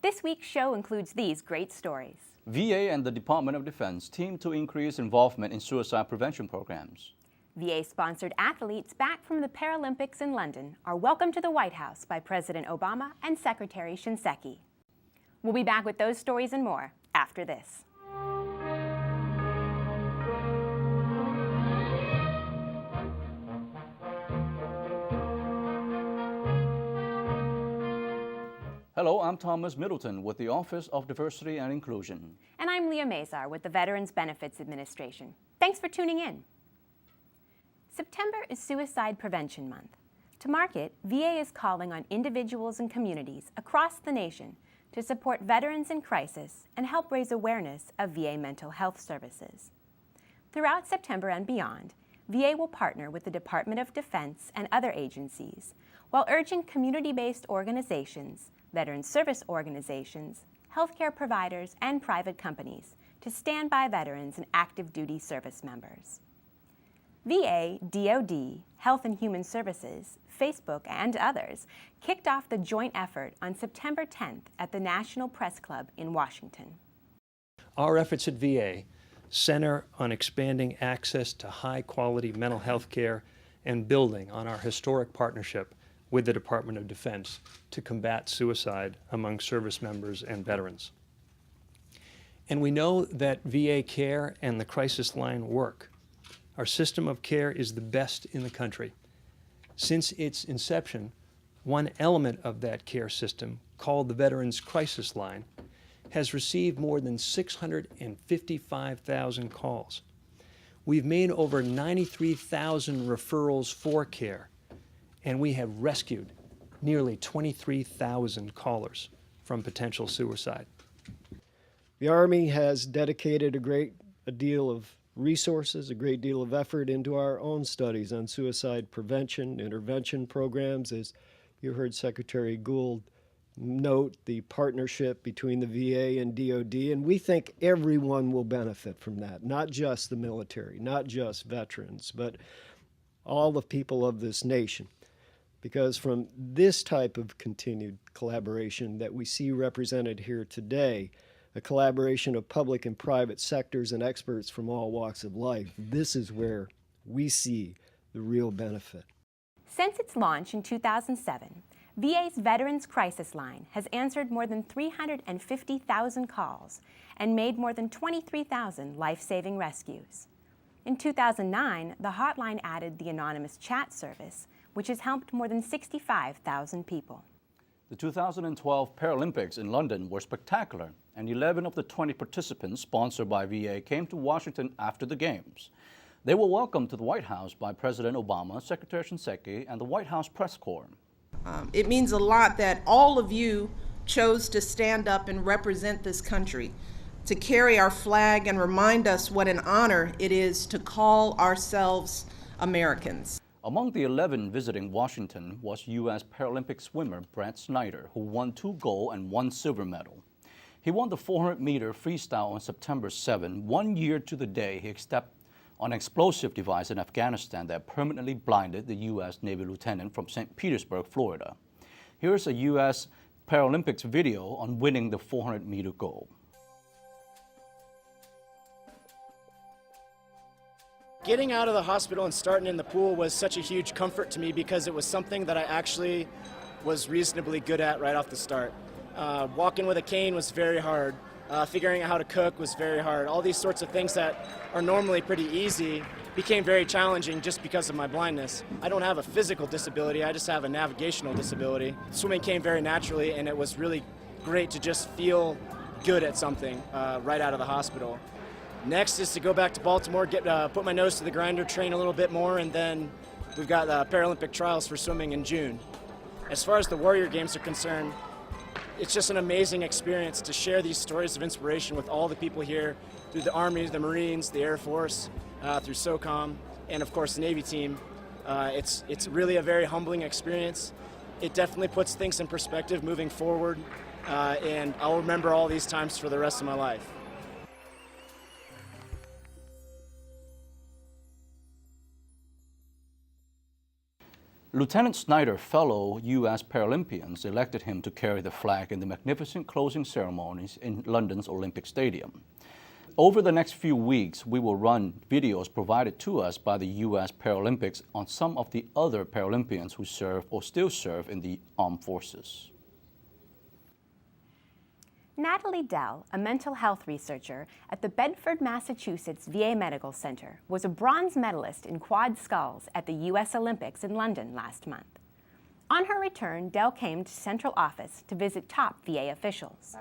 This week's show includes these great stories. VA and the Department of Defense team to increase involvement in suicide prevention programs. VA-sponsored athletes back from the Paralympics in London are welcomed to the White House by President Obama and Secretary Shinseki. We'll be back with those stories and more after this. Hello, I'm Thomas Middleton with the Office of Diversity and Inclusion. And I'm Leah Mazar with the Veterans Benefits Administration. Thanks for tuning in. September is Suicide Prevention Month. To mark it, VA is calling on individuals and communities across the nation to support veterans in crisis and help raise awareness of VA mental health services. Throughout September and beyond, VA will partner with the Department of Defense and other agencies while urging community-based organizations, veteran service organizations, healthcare providers, and private companies to stand by veterans and active duty service members. VA, DoD, Health and Human Services, Facebook, and others kicked off the joint effort on September 10th at the National Press Club in Washington. Our efforts at VA center on expanding access to high-quality mental health care and building on our historic partnership with the Department of Defense to combat suicide among service members and veterans. And we know that VA care and the crisis line work. Our system of care is the best in the country. Since its inception, one element of that care system, called the Veterans Crisis Line, has received more than 655,000 calls. We've made over 93,000 referrals for care, and we have rescued nearly 23,000 callers from potential suicide. The Army has dedicated a great deal of resources, a great deal of effort into our own studies on suicide prevention, intervention programs. As you heard Secretary Gould note, the partnership between the VA and DoD, and we think everyone will benefit from that, not just the military, not just veterans, but all the people of this nation. Because from this type of continued collaboration that we see represented here today, a collaboration of public and private sectors and experts from all walks of life, this is where we see the real benefit. Since its launch in 2007, VA's Veterans Crisis Line has answered more than 350,000 calls and made more than 23,000 life-saving rescues. In 2009, the hotline added the anonymous chat service, which has helped more than 65,000 people. The 2012 Paralympics in London were spectacular, and 11 of the 20 participants sponsored by VA came to Washington after the Games. They were welcomed to the White House by President Obama, Secretary Shinseki, and the White House press corps. It means a lot that all of you chose to stand up and represent this country, to carry our flag and remind us what an honor it is to call ourselves Americans. Among the 11 visiting Washington was U.S. Paralympic swimmer Brett Snyder, who won 2 gold and 1 silver medal. He won the 400-meter freestyle on September 7, 1 year to the day he stepped on an explosive device in Afghanistan that permanently blinded the U.S. Navy lieutenant from St. Petersburg, Florida. Here's a U.S. Paralympics video on winning the 400-meter gold. Getting out of the hospital and starting in the pool was such a huge comfort to me because it was something that I actually was reasonably good at right off the start. Walking with a cane was very hard. Figuring out how to cook was very hard. All these sorts of things that are normally pretty easy became very challenging just because of my blindness. I don't have a physical disability, I just have a navigational disability. Swimming came very naturally, and it was really great to just feel good at something right out of the hospital. Next is to go back to Baltimore, put my nose to the grinder, train a little bit more, and then we've got the Paralympic trials for swimming in June. As far as the Warrior Games are concerned, it's just an amazing experience to share these stories of inspiration with all the people here, through the Army, the Marines, the Air Force, through SOCOM, and of course the Navy team. It's really a very humbling experience. It definitely puts things in perspective moving forward, and I'll remember all these times for the rest of my life. Lieutenant Snyder, fellow U.S. Paralympians elected him to carry the flag in the magnificent closing ceremonies in London's Olympic Stadium. Over the next few weeks, we will run videos provided to us by the U.S. Paralympics on some of the other Paralympians who serve or still serve in the armed forces. Natalie Dell, a mental health researcher at the Bedford, Massachusetts VA Medical Center, was a bronze medalist in quad sculls at the U.S. Olympics in London last month. On her return, Dell came to central office to visit top VA officials.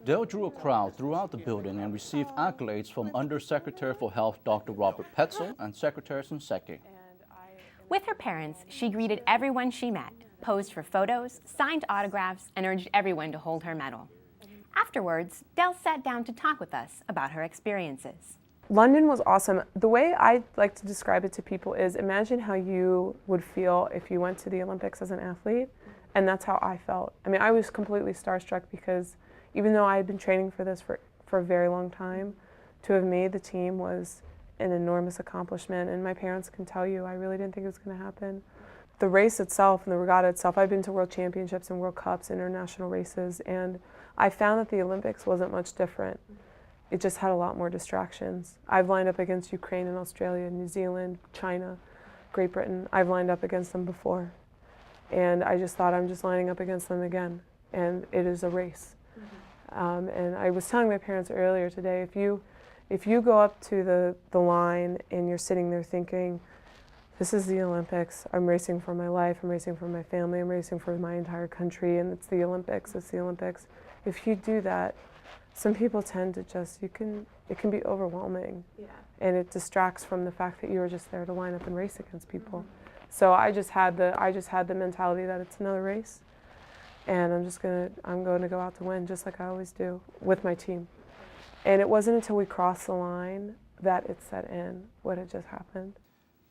Dell drew a crowd throughout the building and received accolades from Undersecretary for Health Dr. Robert Petzel and Secretary Shinseki. With her parents, she greeted everyone she met, posed for photos, signed autographs, and urged everyone to hold her medal. Afterwards, Dell sat down to talk with us about her experiences. London was awesome. The way I like to describe it to people is imagine how you would feel if you went to the Olympics as an athlete, and that's how I felt. I mean, I was completely starstruck because even though I had been training for this for a very long time, to have made the team was an enormous accomplishment, and my parents can tell you I really didn't think it was going to happen. The race itself and the regatta itself, I've been to World Championships and World Cups, international races, and I found that the Olympics wasn't much different. It just had a lot more distractions. I've lined up against Ukraine and Australia, New Zealand, China, Great Britain. I've lined up against them before. And I just thought I'm just lining up against them again. And it is a race. And I was telling my parents earlier today, if you go up to the line and you're sitting there thinking, this is the Olympics, I'm racing for my life, I'm racing for my family, I'm racing for my entire country, and it's the Olympics, it's the Olympics. If you do that, some people tend to just, it can be overwhelming. Yeah. And it distracts from the fact that you were just there to line up and race against people. So I just had the mentality that it's another race, and I'm going to go out to win, just like I always do with my team. And it wasn't until we crossed the line that it set in what had just happened.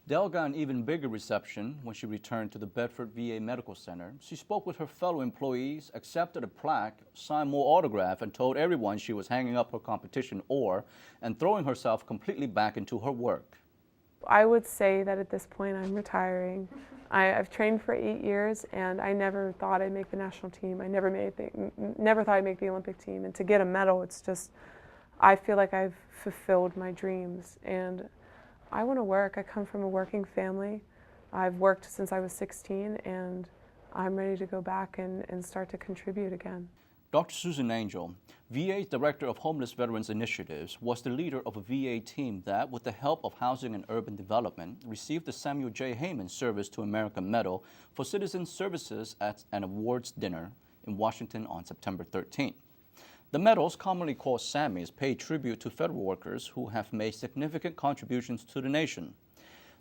Dell got an even bigger reception when she returned to the Bedford VA Medical Center. She spoke with her fellow employees, accepted a plaque, signed more autographs, and told everyone she was hanging up her competition oar and throwing herself completely back into her work. I would say that at this point I'm retiring. I've trained for 8 years, and I never thought I'd make the national team. I never thought I'd make the Olympic team. And to get a medal, it's just, I feel like I've fulfilled my dreams. And I want to work. I come from a working family. I've worked since I was 16, and I'm ready to go back and start to contribute again. Dr. Susan Angel, VA's Director of Homeless Veterans Initiatives, was the leader of a VA team that, with the help of Housing and Urban Development, received the Samuel J. Heyman Service to America Medal for Citizen Services at an awards dinner in Washington on September 13. The medals, commonly called Sammys, pay tribute to federal workers who have made significant contributions to the nation.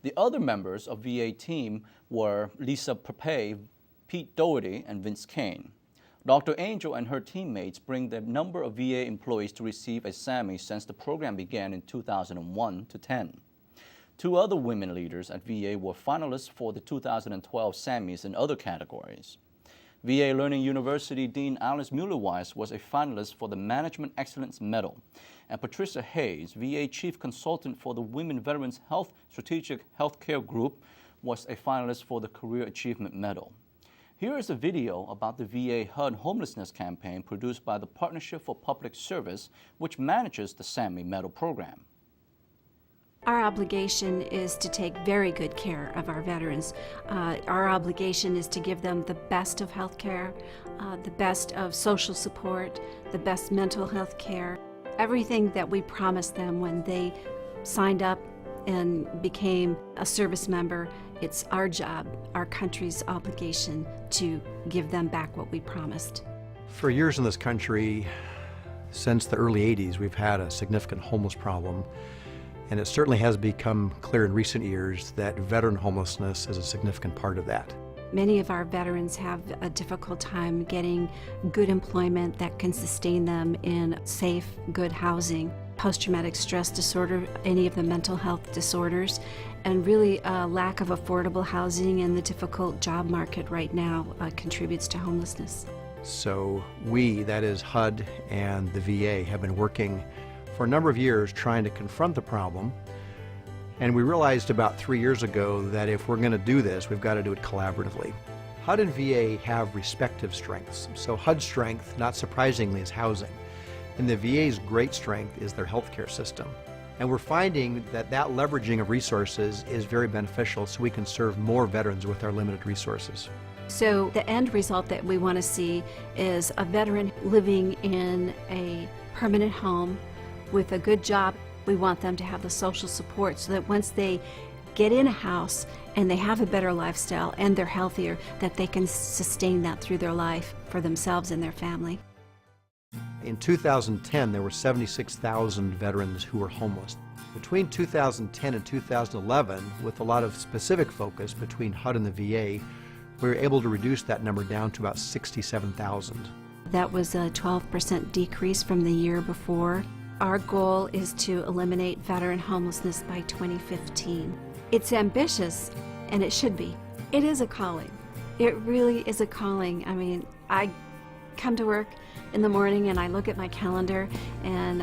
The other members of VA team were Lisa Pape, Pete Doherty, and Vince Kane. Dr. Angel and her teammates bring the number of VA employees to receive a Sammy since the program began in 2001 to 10. Two other women leaders at VA were finalists for the 2012 Sammys in other categories. VA Learning University Dean Alice Mueller-Weiss was a finalist for the Management Excellence Medal, and Patricia Hayes, VA Chief Consultant for the Women Veterans Health Strategic Healthcare Group, was a finalist for the Career Achievement Medal. Here is a video about the VA HUD homelessness campaign produced by the Partnership for Public Service, which manages the SAMMY Medal program. Our obligation is to take very good care of our veterans. Our obligation is to give them the best of health care, the best of social support, the best mental health care, everything that we promised them when they signed up and became a service member. It's our job, our country's obligation, to give them back what we promised. For years in this country, since the early 80s, we've had a significant homeless problem. And it certainly has become clear in recent years that veteran homelessness is a significant part of that. Many of our veterans have a difficult time getting good employment that can sustain them in safe, good housing. Post-traumatic stress disorder, any of the mental health disorders, and really a lack of affordable housing and the difficult job market right now contributes to homelessness. So we, that is HUD and the VA, have been working for a number of years trying to confront the problem And we realized about 3 years ago that if we're going to do this, we've got to do it collaboratively. HUD and VA have respective strengths. So HUD's strength, not surprisingly, is housing. And the VA's great strength is their healthcare system. And we're finding that that leveraging of resources is very beneficial so we can serve more veterans with our limited resources. So the end result that we want to see is a veteran living in a permanent home with a good job. We want them to have the social support so that once they get in a house and they have a better lifestyle and they're healthier, that they can sustain that through their life for themselves and their family. In 2010, there were 76,000 veterans who were homeless. Between 2010 and 2011, with a lot of specific focus between HUD and the VA, we were able to reduce that number down to about 67,000. That was a 12% decrease from the year before. Our goal is to eliminate veteran homelessness by 2015. It's ambitious, and it should be. It is a calling. It really is a calling. I mean, I come to work in the morning and I look at my calendar and,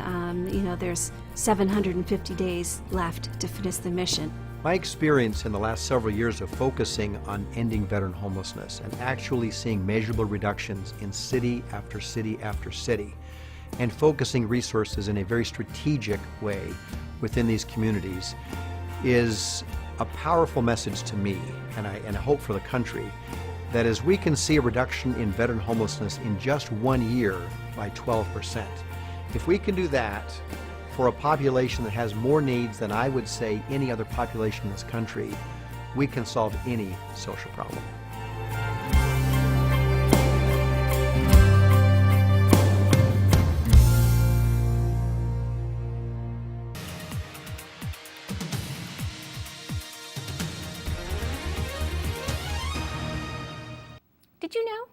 there's 750 days left to finish the mission. My experience in the last several years of focusing on ending veteran homelessness and actually seeing measurable reductions in city after city after city, and focusing resources in a very strategic way within these communities is a powerful message to me, and I hope for the country, that as we can see a reduction in veteran homelessness in just 1 year by 12%, if we can do that for a population that has more needs than I would say any other population in this country, we can solve any social problem. Did you know?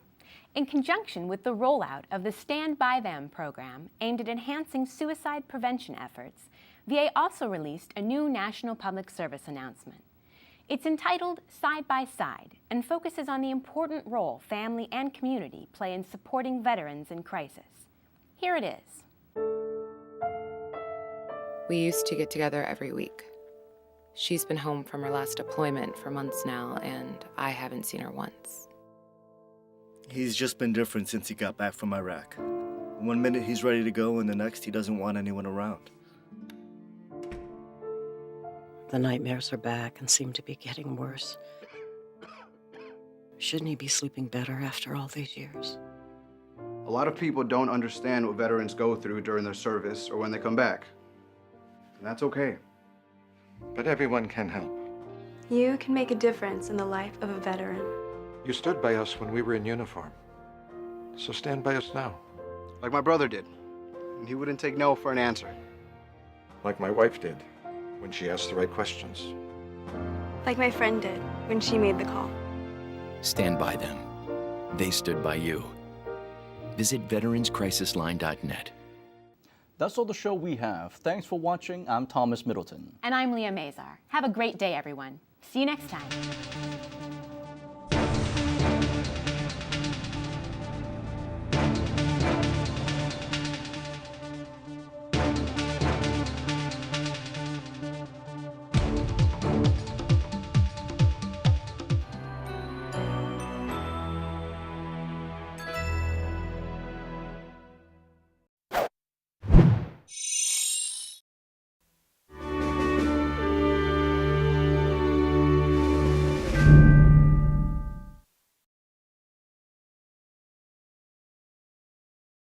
In conjunction with the rollout of the Stand By Them program aimed at enhancing suicide prevention efforts, VA also released a new National Public Service announcement. It's entitled Side by Side and focuses on the important role family and community play in supporting veterans in crisis. Here it is. We used to get together every week. She's been home from her last deployment for months now, and I haven't seen her once. He's just been different since he got back from Iraq. One minute he's ready to go, and the next he doesn't want anyone around. The nightmares are back and seem to be getting worse. Shouldn't he be sleeping better after all these years? A lot of people don't understand what veterans go through during their service or when they come back. And that's okay. But everyone can help. You can make a difference in the life of a veteran. You stood by us when we were in uniform. So stand by us now. Like my brother did. And he wouldn't take no for an answer. Like my wife did when she asked the right questions. Like my friend did when she made the call. Stand by them. They stood by you. Visit veteranscrisisline.net. That's all the show we have. Thanks for watching. I'm Thomas Middleton. And I'm Leah Mazar. Have a great day, everyone. See you next time.